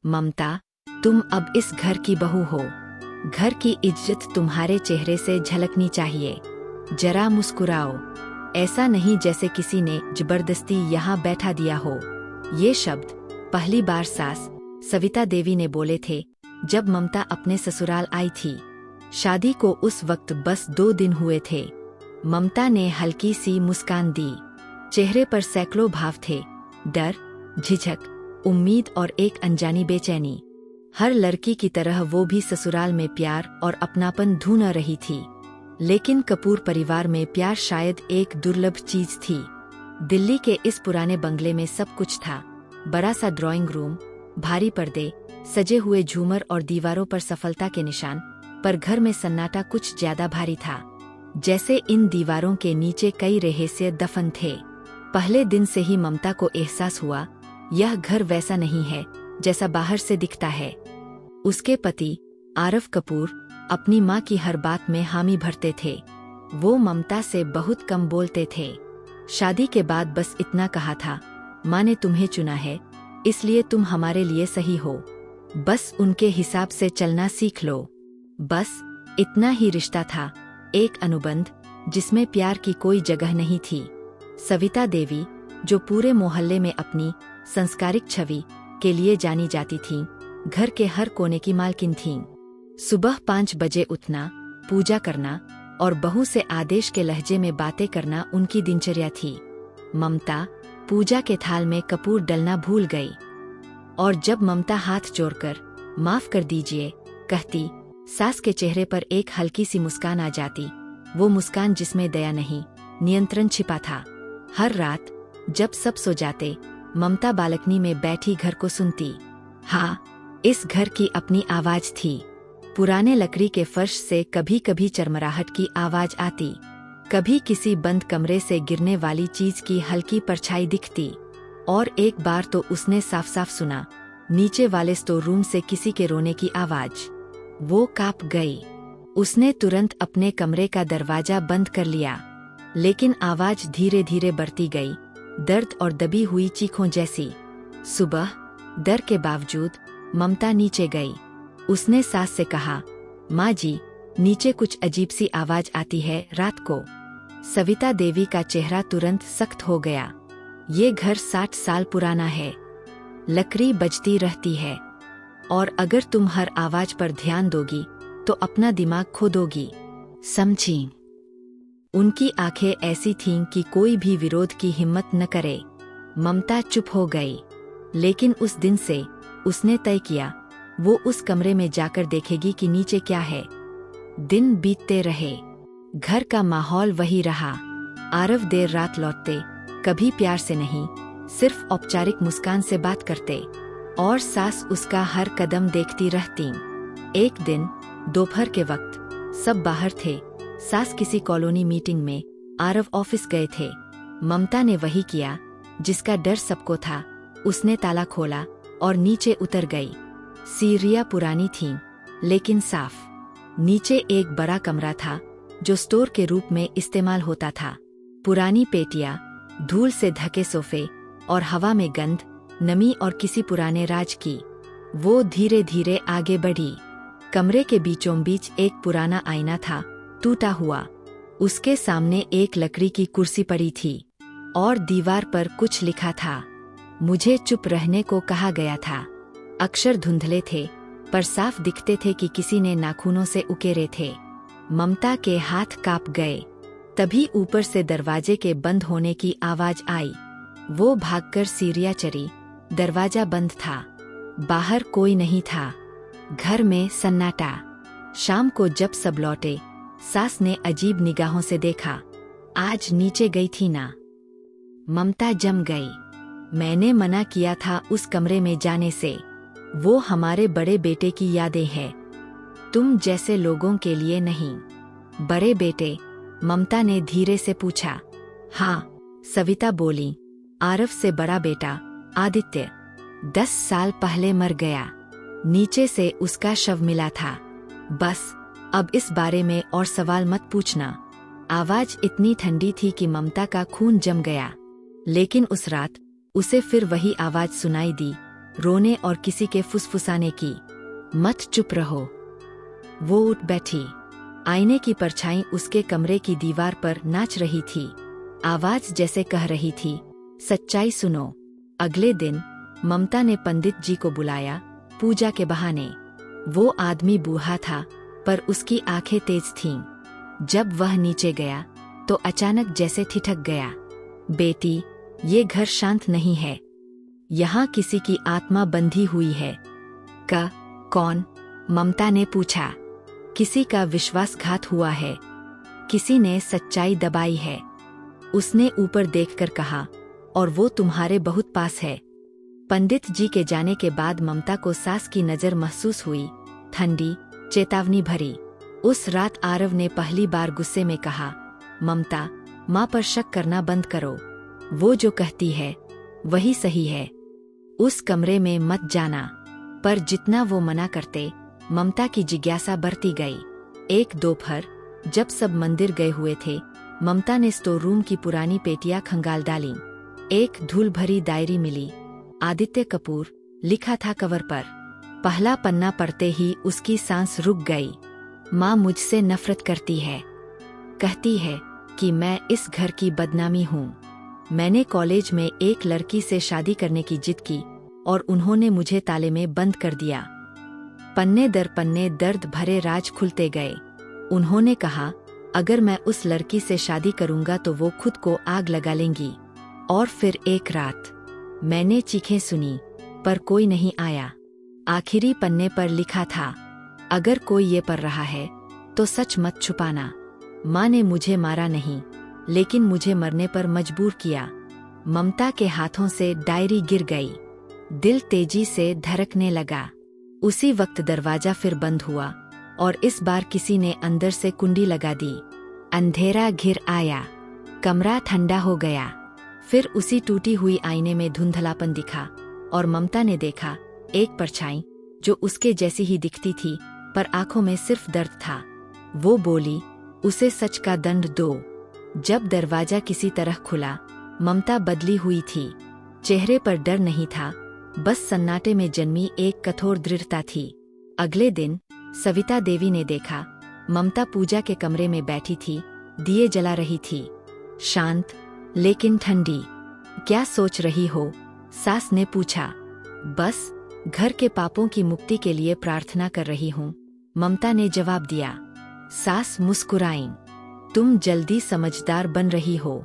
ममता, तुम अब इस घर की बहू हो। घर की इज्जत तुम्हारे चेहरे से झलकनी चाहिए। जरा मुस्कुराओ, ऐसा नहीं जैसे किसी ने जबरदस्ती यहाँ बैठा दिया हो। ये शब्द पहली बार सास सविता देवी ने बोले थे जब ममता अपने ससुराल आई थी। शादी को उस वक्त बस 2 दिन हुए थे। ममता ने हल्की सी मुस्कान दी। चेहरे पर सैकड़ों भाव थे, डर, झिझक, उम्मीद और एक अनजानी बेचैनी। हर लड़की की तरह वो भी ससुराल में प्यार और अपनापन ढूंढ रही थी। लेकिन कपूर परिवार में प्यार शायद एक दुर्लभ चीज थी। दिल्ली के इस पुराने बंगले में सब कुछ था। बड़ा सा ड्राइंग रूम, भारी पर्दे, सजे हुए झूमर और दीवारों पर सफलता के निशान, पर घर में सन्नाटा कुछ ज्यादा भारी था। जैसे इन दीवारों के नीचे कई रहस्य दफन थे। पहले दिन से ही ममता को एहसास हुआ, यह घर वैसा नहीं है जैसा बाहर से दिखता है। उसके पति आरव कपूर अपनी माँ की हर बात में हामी भरते थे। वो ममता से बहुत कम बोलते थे। शादी के बाद बस इतना कहा था, माँ ने तुम्हें चुना है, इसलिए तुम हमारे लिए सही हो। बस उनके हिसाब से चलना सीख लो। बस इतना ही रिश्ता था, एक अनुबंध जिसमें प्यार की कोई जगह नहीं थी। सविता देवी, जो पूरे मोहल्ले में अपनी संस्कारिक छवि के लिए जानी जाती थीं, घर के हर कोने की मालकिन थीं। सुबह 5 बजे उठना, पूजा करना और बहू से आदेश के लहजे में बातें करना उनकी दिनचर्या थी। ममता पूजा के थाल में कपूर डलना भूल गई, और जब ममता हाथ जोड़कर माफ कर दीजिए कहती, सास के चेहरे पर एक हल्की सी मुस्कान आ जाती। वो मुस्कान जिसमें दया नहीं, नियंत्रण छिपा था। हर रात जब सब सो जाते, ममता बालकनी में बैठी घर को सुनती। हाँ, इस घर की अपनी आवाज थी। पुराने लकड़ी के फर्श से कभी कभी चरमराहट की आवाज आती, कभी किसी बंद कमरे से गिरने वाली चीज की हल्की परछाई दिखती। और एक बार तो उसने साफ साफ सुना, नीचे वाले स्टोर रूम से किसी के रोने की आवाज। वो कांप गई। उसने तुरंत अपने कमरे का दरवाजा बंद कर लिया, लेकिन आवाज धीरे धीरे बढ़ती गई, दर्द और दबी हुई चीखों जैसी। सुबह डर के बावजूद ममता नीचे गई। उसने सास से कहा, माँ जी, नीचे कुछ अजीब सी आवाज आती है रात को। सविता देवी का चेहरा तुरंत सख्त हो गया। ये घर 60 साल पुराना है, लकड़ी बजती रहती है, और अगर तुम हर आवाज पर ध्यान दोगी तो अपना दिमाग खो दोगी, समझी? उनकी आंखें ऐसी थीं कि कोई भी विरोध की हिम्मत न करे। ममता चुप हो गई, लेकिन उस दिन से उसने तय किया, वो उस कमरे में जाकर देखेगी कि नीचे क्या है। दिन बीतते रहे, घर का माहौल वही रहा। आरव देर रात लौटते, कभी प्यार से नहीं, सिर्फ औपचारिक मुस्कान से बात करते, और सास उसका हर कदम देखती रहती। एक दिन दोपहर के वक्त सब बाहर थे। सास किसी कॉलोनी मीटिंग में, आरव ऑफिस गए थे। ममता ने वही किया जिसका डर सबको था। उसने ताला खोला और नीचे उतर गई। सीढ़ियां पुरानी थीं, लेकिन साफ। नीचे एक बड़ा कमरा था जो स्टोर के रूप में इस्तेमाल होता था। पुरानी पेटियां, धूल से ढके सोफे और हवा में गंध, नमी और किसी पुराने राज की। वो धीरे धीरे आगे बढ़ी। कमरे के बीचों बीच एक पुराना आईना था, टूटा हुआ। उसके सामने एक लकड़ी की कुर्सी पड़ी थी, और दीवार पर कुछ लिखा था, मुझे चुप रहने को कहा गया था। अक्षर धुंधले थे, पर साफ दिखते थे कि किसी ने नाखूनों से उकेरे थे। ममता के हाथ कांप गए। तभी ऊपर से दरवाजे के बंद होने की आवाज आई। वो भागकर सीढ़ियां चढ़ी। दरवाजा बंद था, बाहर कोई नहीं था। घर में सन्नाटा। शाम को जब सब लौटे, सास ने अजीब निगाहों से देखा। आज नीचे गई थी ना? ममता जम गई। मैंने मना किया था उस कमरे में जाने से। वो हमारे बड़े बेटे की यादें हैं, तुम जैसे लोगों के लिए नहीं। बड़े बेटे? ममता ने धीरे से पूछा। हाँ, सविता बोली। आरव से बड़ा बेटा आदित्य 10 साल पहले मर गया। नीचे से उसका शव मिला था। बस अब इस बारे में और सवाल मत पूछना। आवाज इतनी ठंडी थी कि ममता का खून जम गया। लेकिन उस रात उसे फिर वही आवाज सुनाई दी, रोने और किसी के फुसफुसाने की। मत चुप रहो। वो उठ बैठी। आईने की परछाई उसके कमरे की दीवार पर नाच रही थी। आवाज जैसे कह रही थी, सच्चाई सुनो। अगले दिन ममता ने पंडित जी को बुलाया, पूजा के बहाने। वो आदमी बूढ़ा था, पर उसकी आंखें तेज थीं। जब वह नीचे गया तो अचानक जैसे ठिठक गया। बेटी, ये घर शांत नहीं है। यहाँ किसी की आत्मा बंधी हुई है। कौन? ममता ने पूछा। किसी का विश्वासघात हुआ है। किसी ने सच्चाई दबाई है। उसने ऊपर देखकर कहा, और वो तुम्हारे बहुत पास है। पंडित जी के जाने के बाद ममता को सास की नजर महसूस हुई, ठंडी, चेतावनी भरी। उस रात आरव ने पहली बार गुस्से में कहा, ममता, माँ पर शक करना बंद करो। वो जो कहती है वही सही है। उस कमरे में मत जाना। पर जितना वो मना करते, ममता की जिज्ञासा बढ़ती गई। एक दोपहर जब सब मंदिर गए हुए थे, ममता ने स्टोर रूम की पुरानी पेटियां खंगाल डाली। एक धूल भरी डायरी मिली। आदित्य कपूर लिखा था कवर पर। पहला पन्ना पढ़ते ही उसकी सांस रुक गई। माँ मुझसे नफरत करती है। कहती है कि मैं इस घर की बदनामी हूँ। मैंने कॉलेज में एक लड़की से शादी करने की जिद की और उन्होंने मुझे ताले में बंद कर दिया। पन्ने दर पन्ने दर्द भरे राज खुलते गए। उन्होंने कहा, अगर मैं उस लड़की से शादी करूंगा तो वो खुद को आग लगा लेंगी। और फिर एक रात मैंने चीखें सुनी, पर कोई नहीं आया। आखिरी पन्ने पर लिखा था, अगर कोई ये पढ़ रहा है तो सच मत छुपाना। माँ ने मुझे मारा नहीं, लेकिन मुझे मरने पर मजबूर किया। ममता के हाथों से डायरी गिर गई। दिल तेजी से धड़कने लगा। उसी वक्त दरवाजा फिर बंद हुआ और इस बार किसी ने अंदर से कुंडी लगा दी। अंधेरा घिर आया। कमरा ठंडा हो गया। फिर उसी टूटी हुई आईने में धुंधलापन दिखा और ममता ने देखा एक परछाई जो उसके जैसी ही दिखती थी, पर आंखों में सिर्फ दर्द था। वो बोली, उसे सच का दंड दो। जब दरवाजा किसी तरह खुला, ममता बदली हुई थी। चेहरे पर डर नहीं था, बस सन्नाटे में जन्मी एक कठोर दृढ़ता थी। अगले दिन सविता देवी ने देखा, ममता पूजा के कमरे में बैठी थी, दिए जला रही थी। शांत लेकिन ठंडी। क्या सोच रही हो? सास ने पूछा। बस घर के पापों की मुक्ति के लिए प्रार्थना कर रही हूँ, ममता ने जवाब दिया। सास मुस्कुराईं। तुम जल्दी समझदार बन रही हो।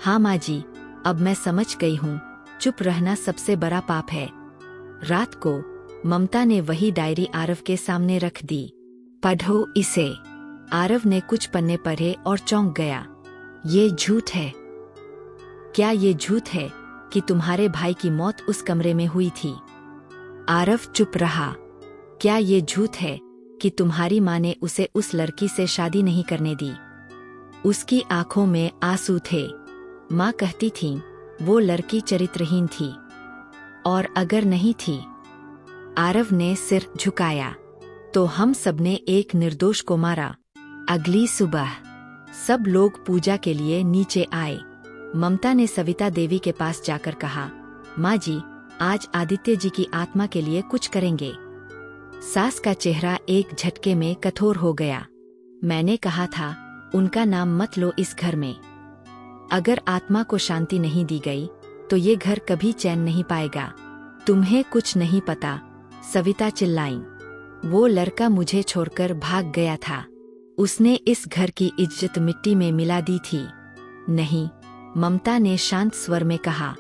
हाँ माँ जी, अब मैं समझ गई हूँ, चुप रहना सबसे बड़ा पाप है। रात को ममता ने वही डायरी आरव के सामने रख दी। पढ़ो इसे। आरव ने कुछ पन्ने पढ़े और चौंक गया। ये झूठ है। क्या ये झूठ है कि तुम्हारे भाई की मौत उस कमरे में हुई थी? आरव चुप रहा। क्या ये झूठ है कि तुम्हारी माँ ने उसे उस लड़की से शादी नहीं करने दी? उसकी आंखों में आंसू थे। माँ कहती थी वो लड़की चरित्रहीन थी। और अगर नहीं थी? आरव ने सिर झुकाया। तो हम सबने एक निर्दोष को मारा। अगली सुबह सब लोग पूजा के लिए नीचे आए। ममता ने सविता देवी के पास जाकर कहा, माँ जी, आज आदित्य जी की आत्मा के लिए कुछ करेंगे। सास का चेहरा एक झटके में कठोर हो गया। मैंने कहा था, उनका नाम मत लो इस घर में। अगर आत्मा को शांति नहीं दी गई तो ये घर कभी चैन नहीं पाएगा। तुम्हें कुछ नहीं पता, सविता चिल्लाईं। वो लड़का मुझे छोड़कर भाग गया था। उसने इस घर की इज्जत मिट्टी में मिला दी थी। नहीं, ममता ने शांत स्वर में कहा,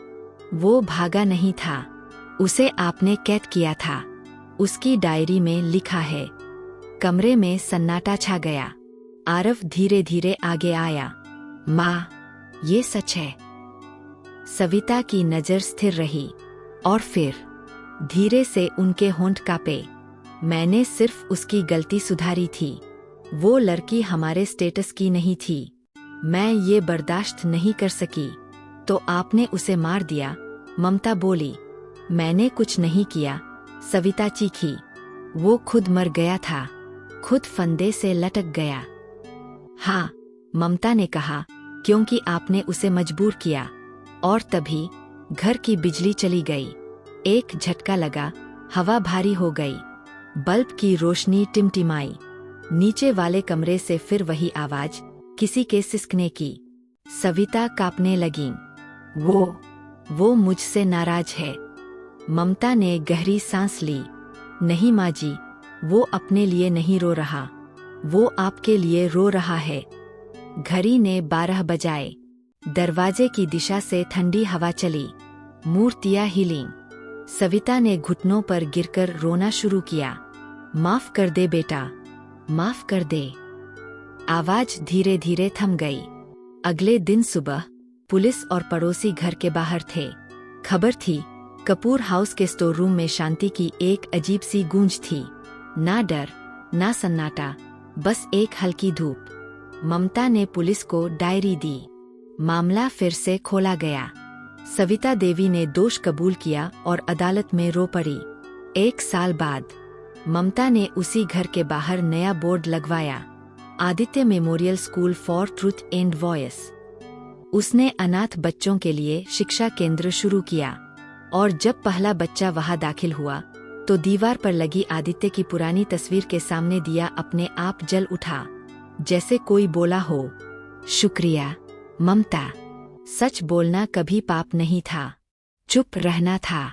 वो भागा नहीं था, उसे आपने कैद किया था। उसकी डायरी में लिखा है। कमरे में सन्नाटा छा गया। आरव धीरे धीरे आगे आया। माँ, ये सच है। सविता की नजर स्थिर रही और फिर धीरे से उनके होंठ कांपे। मैंने सिर्फ उसकी गलती सुधारी थी। वो लड़की हमारे स्टेटस की नहीं थी। मैं ये बर्दाश्त नहीं कर सकी, तो आपने उसे मार दिया। ममता बोली। मैंने कुछ नहीं किया, सविता चीखी। वो खुद मर गया था, खुद फंदे से लटक गया। हाँ, ममता ने कहा, क्योंकि आपने उसे मजबूर किया। और तभी घर की बिजली चली गई। एक झटका लगा, हवा भारी हो गई। बल्ब की रोशनी टिमटिमाई। नीचे वाले कमरे से फिर वही आवाज, किसी के सिसकने की। सविता कांपने लगीं। वो मुझसे नाराज है। ममता ने गहरी सांस ली। नहीं माँ जी, वो अपने लिए नहीं रो रहा, वो आपके लिए रो रहा है। घड़ी ने 12 बजाए। दरवाजे की दिशा से ठंडी हवा चली। मूर्तियां हिलीं। सविता ने घुटनों पर गिरकर रोना शुरू किया। माफ कर दे बेटा, माफ कर दे। आवाज धीरे धीरे थम गई। अगले दिन सुबह पुलिस और पड़ोसी घर के बाहर थे। खबर थी, कपूर हाउस के स्टोर रूम में शांति की एक अजीब सी गूंज थी। ना डर, ना सन्नाटा, बस एक हल्की धूप। ममता ने पुलिस को डायरी दी। मामला फिर से खोला गया। सविता देवी ने दोष कबूल किया और अदालत में रो पड़ी। 1 साल बाद ममता ने उसी घर के बाहर नया बोर्ड लगवाया, Aditya memorial school for truth and voice. उसने अनाथ बच्चों के लिए शिक्षा केंद्र शुरू किया और जब पहला बच्चा वहां दाखिल हुआ तो दीवार पर लगी आदित्य की पुरानी तस्वीर के सामने दिया अपने आप जल उठा, जैसे कोई बोला हो, शुक्रिया ममता। सच बोलना कभी पाप नहीं था, चुप रहना था।